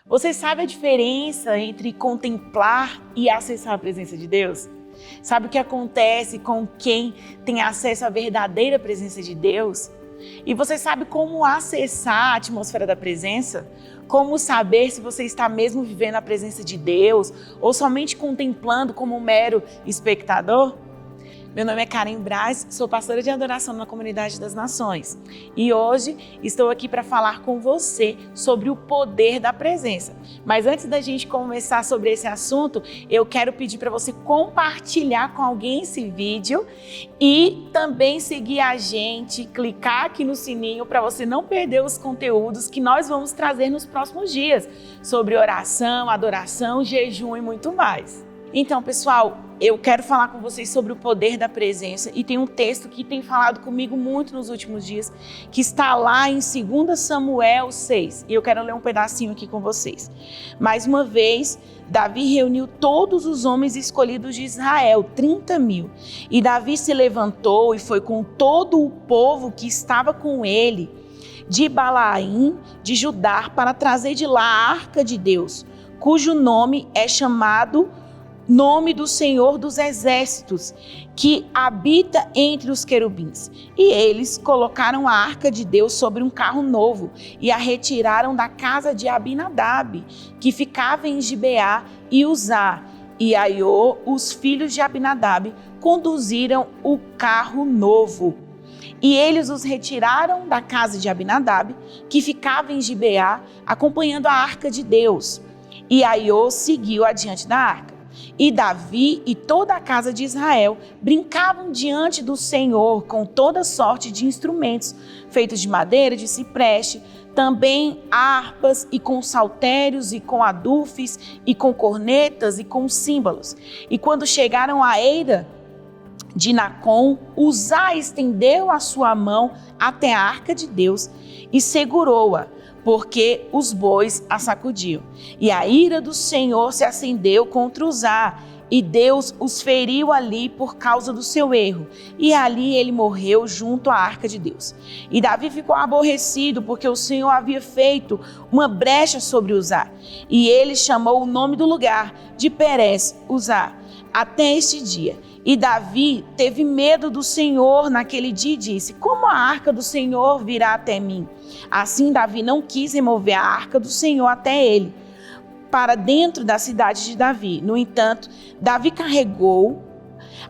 Você sabe a diferença entre contemplar e acessar a presença de Deus? Sabe o que acontece com quem tem acesso à verdadeira presença de Deus? E você sabe como acessar a atmosfera da presença? Como saber se você está mesmo vivendo a presença de Deus ou somente contemplando como um mero espectador? Meu nome é Karen Braz, sou pastora de adoração na Comunidade das Nações e hoje estou aqui para falar com você sobre o poder da presença. Mas antes da gente começar sobre esse assunto, eu quero pedir para você compartilhar com alguém esse vídeo e também seguir a gente, clicar aqui no sininho para você não perder os conteúdos que nós vamos trazer nos próximos dias sobre oração, adoração, jejum e muito mais. Então, pessoal, eu quero falar com vocês sobre o poder da presença e tem um texto que tem falado comigo muito nos últimos dias, que está lá em 2 Samuel 6, e eu quero ler um pedacinho aqui com vocês. Mais uma vez, Davi reuniu todos os homens escolhidos de Israel, 30.000, e Davi se levantou e foi com todo o povo que estava com ele, de Balaim, de Judá, para trazer de lá a arca de Deus, cujo nome é chamado Nome do Senhor dos Exércitos, que habita entre os querubins. E eles colocaram a arca de Deus sobre um carro novo e a retiraram da casa de Abinadab, que ficava em Gibeá, e Uzá e Aiô, os filhos de Abinadab, conduziram o carro novo. E eles os retiraram da casa de Abinadab, que ficava em Gibeá, acompanhando a arca de Deus. E Aiô seguiu adiante da arca. E Davi e toda a casa de Israel brincavam diante do Senhor com toda sorte de instrumentos, feitos de madeira, de cipreste, também harpas e com saltérios e com adufes e com cornetas e com símbolos. E quando chegaram à eira de Nacon, Uzá estendeu a sua mão até a arca de Deus e segurou-a, porque os bois a sacudiam. E a ira do Senhor se acendeu contra Uzá, e Deus os feriu ali por causa do seu erro. E ali ele morreu junto à arca de Deus. E Davi ficou aborrecido, porque o Senhor havia feito uma brecha sobre Uzá. E ele chamou o nome do lugar de Perez Uzá, até este dia. E Davi teve medo do Senhor naquele dia e disse: como a arca do Senhor virá até mim? Assim Davi não quis remover a arca do Senhor até ele, para dentro da cidade de Davi. No entanto, Davi carregou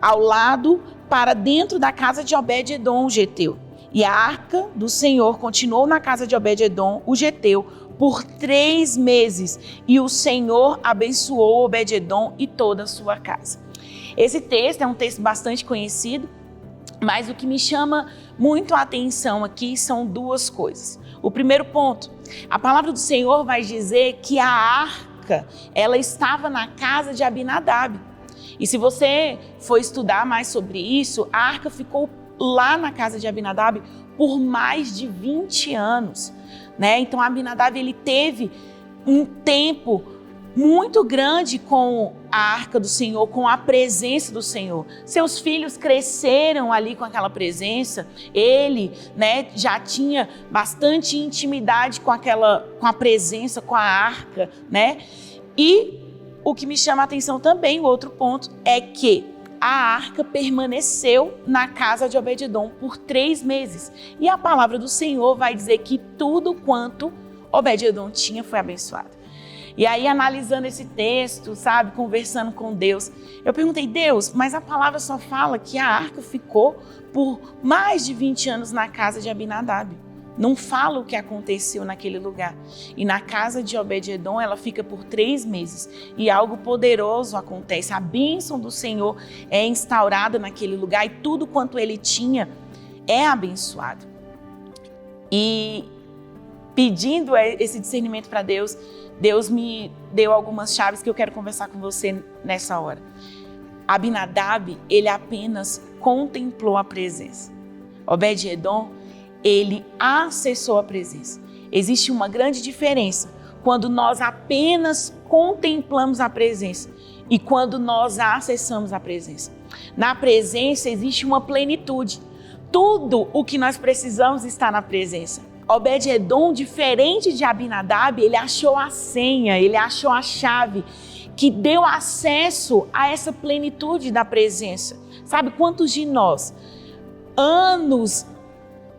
ao lado para dentro da casa de Obed-edom, o geteu. E a arca do Senhor continuou na casa de Obed-edom, o geteu, por 3 meses. E o Senhor abençoou Obed-edom e toda a sua casa. Esse texto é um texto bastante conhecido, mas o que me chama muito a atenção aqui são 2 coisas. O primeiro ponto, a palavra do Senhor vai dizer que a arca, ela estava na casa de Abinadab. E se você for estudar mais sobre isso, a arca ficou lá na casa de Abinadab por mais de 20 anos, né? Então Abinadab, ele teve um tempo muito grande com a arca do Senhor, com a presença do Senhor. Seus filhos cresceram ali com aquela presença. Ele, né, já tinha bastante intimidade com a presença, com a arca, né? E o que me chama a atenção também, o outro ponto, é que a arca permaneceu na casa de Obed-edom por 3 meses. E a palavra do Senhor vai dizer que tudo quanto Obed-edom tinha foi abençoado. E aí, analisando esse texto, sabe, conversando com Deus, eu perguntei: Deus, mas a palavra só fala que a arca ficou por mais de 20 anos na casa de Abinadab. Não fala o que aconteceu naquele lugar. E na casa de Obed-edom, ela fica por 3 meses. E algo poderoso acontece. A bênção do Senhor é instaurada naquele lugar e tudo quanto ele tinha é abençoado. E pedindo esse discernimento para Deus, Deus me deu algumas chaves que eu quero conversar com você nessa hora. Abinadab, ele apenas contemplou a presença. Obed-edom, ele acessou a presença. Existe uma grande diferença quando nós apenas contemplamos a presença e quando nós acessamos a presença. Na presença existe uma plenitude. Tudo o que nós precisamos está na presença. Obed-edom, diferente de Abinadab, ele achou a senha, ele achou a chave que deu acesso a essa plenitude da presença. Sabe quantos de nós, anos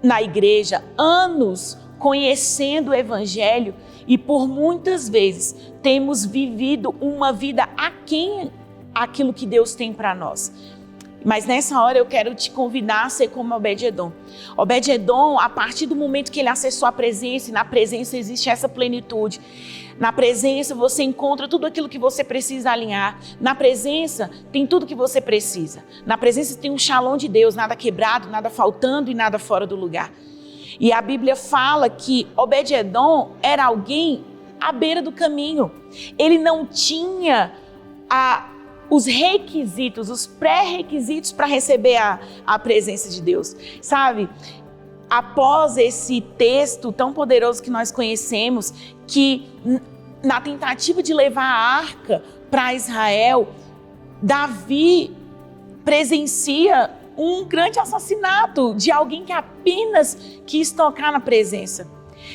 na igreja, anos conhecendo o evangelho, e por muitas vezes temos vivido uma vida aquém aquilo que Deus tem para nós. Mas nessa hora eu quero te convidar a ser como Obed-edom. Obed-edom, a partir do momento que ele acessou a presença, e na presença existe essa plenitude. Na presença você encontra tudo aquilo que você precisa alinhar. Na presença tem tudo que você precisa. Na presença tem um shalom de Deus, nada quebrado, nada faltando e nada fora do lugar. E a Bíblia fala que Obed-edom era alguém à beira do caminho. Ele não tinha os requisitos, os pré-requisitos para receber a presença de Deus. Sabe, após esse texto tão poderoso que nós conhecemos, que na tentativa de levar a arca para Israel, Davi presencia um grande assassinato de alguém que apenas quis tocar na presença.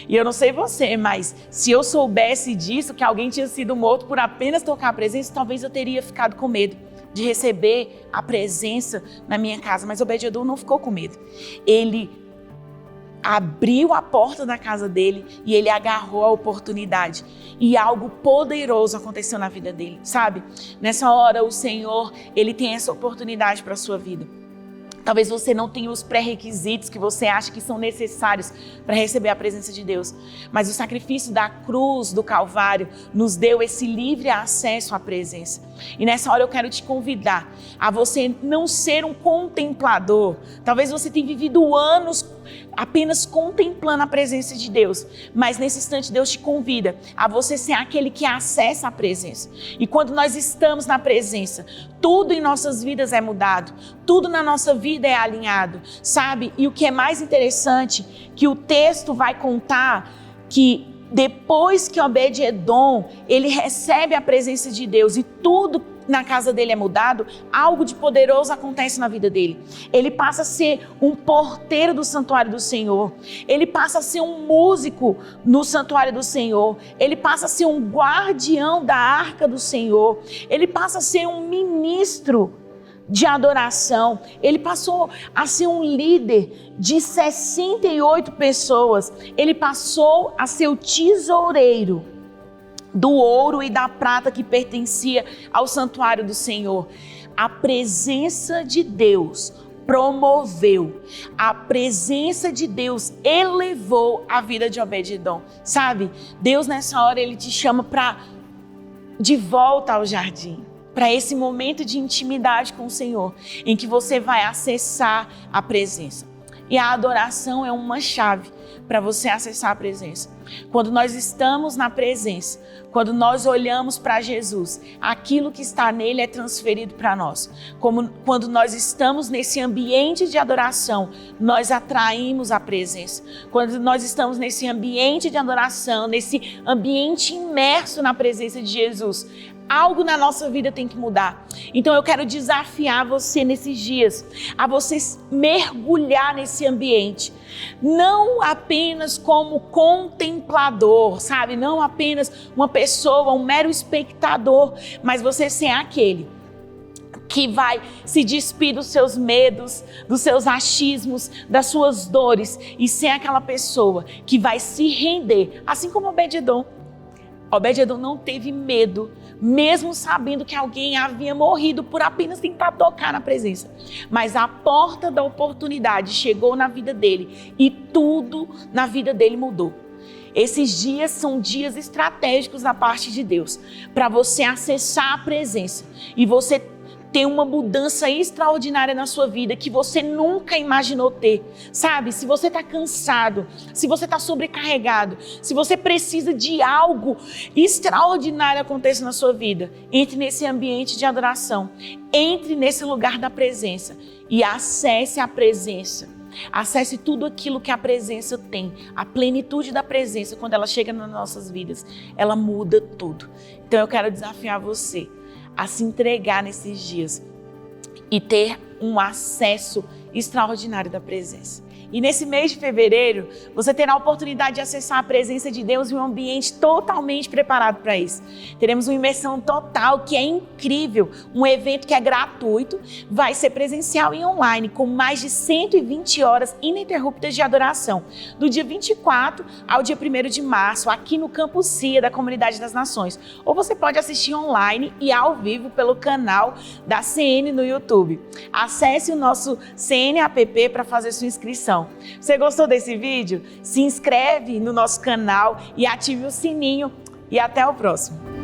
E eu não sei você, mas se eu soubesse disso, que alguém tinha sido morto por apenas tocar a presença, talvez eu teria ficado com medo de receber a presença na minha casa. Mas Obed-edom não ficou com medo. Ele abriu a porta da casa dele e ele agarrou a oportunidade. E algo poderoso aconteceu na vida dele, sabe? Nessa hora o Senhor, ele tem essa oportunidade para a sua vida. Talvez você não tenha os pré-requisitos que você acha que são necessários para receber a presença de Deus. Mas o sacrifício da cruz, do Calvário, nos deu esse livre acesso à presença. E nessa hora eu quero te convidar a você não ser um contemplador. Talvez você tenha vivido anos apenas contemplando a presença de Deus. Mas nesse instante Deus te convida a você ser aquele que acessa a presença. E quando nós estamos na presença, tudo em nossas vidas é mudado. Tudo na nossa vida é alinhado, sabe? E o que é mais interessante, que o texto vai contar que depois que Obed-edom, ele recebe a presença de Deus e tudo na casa dele é mudado, algo de poderoso acontece na vida dele. Ele passa a ser um porteiro do santuário do Senhor. Ele passa a ser um músico no santuário do Senhor. Ele passa a ser um guardião da arca do Senhor. Ele passa a ser um ministro de adoração. Ele passou a ser um líder de 68 pessoas. Ele passou a ser o tesoureiro do ouro e da prata que pertencia ao santuário do Senhor. A presença de Deus promoveu, a presença de Deus elevou a vida de Obed-edom. Sabe, Deus nessa hora ele te chama de volta ao jardim, para esse momento de intimidade com o Senhor, em que você vai acessar a presença. E a adoração é uma chave para você acessar a presença. Quando nós estamos na presença, quando nós olhamos para Jesus, aquilo que está nele é transferido para nós. Quando nós estamos nesse ambiente de adoração, nós atraímos a presença. Quando nós estamos nesse ambiente de adoração, nesse ambiente imerso na presença de Jesus, algo na nossa vida tem que mudar. Então eu quero desafiar você nesses dias, a você mergulhar nesse ambiente. Não apenas como contemplador, sabe? Não apenas uma pessoa, um mero espectador, mas você ser aquele que vai se despir dos seus medos, dos seus achismos, das suas dores e ser aquela pessoa que vai se render, assim como Obed-edom. Obed-edom não teve medo, mesmo sabendo que alguém havia morrido por apenas tentar tocar na presença. Mas a porta da oportunidade chegou na vida dele e tudo na vida dele mudou. Esses dias são dias estratégicos da parte de Deus para você acessar a presença e você ter uma mudança extraordinária na sua vida que você nunca imaginou ter, sabe? Se você está cansado, se você está sobrecarregado, se você precisa de algo extraordinário acontecer na sua vida, entre nesse ambiente de adoração, entre nesse lugar da presença e acesse a presença. Acesse tudo aquilo que a presença tem, a plenitude da presença, quando ela chega nas nossas vidas, ela muda tudo. Então eu quero desafiar você a se entregar nesses dias e ter um acesso extraordinário da presença. E nesse mês de fevereiro, você terá a oportunidade de acessar a presença de Deus em um ambiente totalmente preparado para isso. Teremos uma imersão total que é incrível, um evento que é gratuito, vai ser presencial e online, com mais de 120 horas ininterruptas de adoração, do dia 24 ao dia 1º de março, aqui no Campus CIA da Comunidade das Nações. Ou você pode assistir online e ao vivo pelo canal da CN no YouTube. Acesse o nosso CN app para fazer sua inscrição. Você gostou desse vídeo? Se inscreve no nosso canal e ative o sininho. E até o próximo.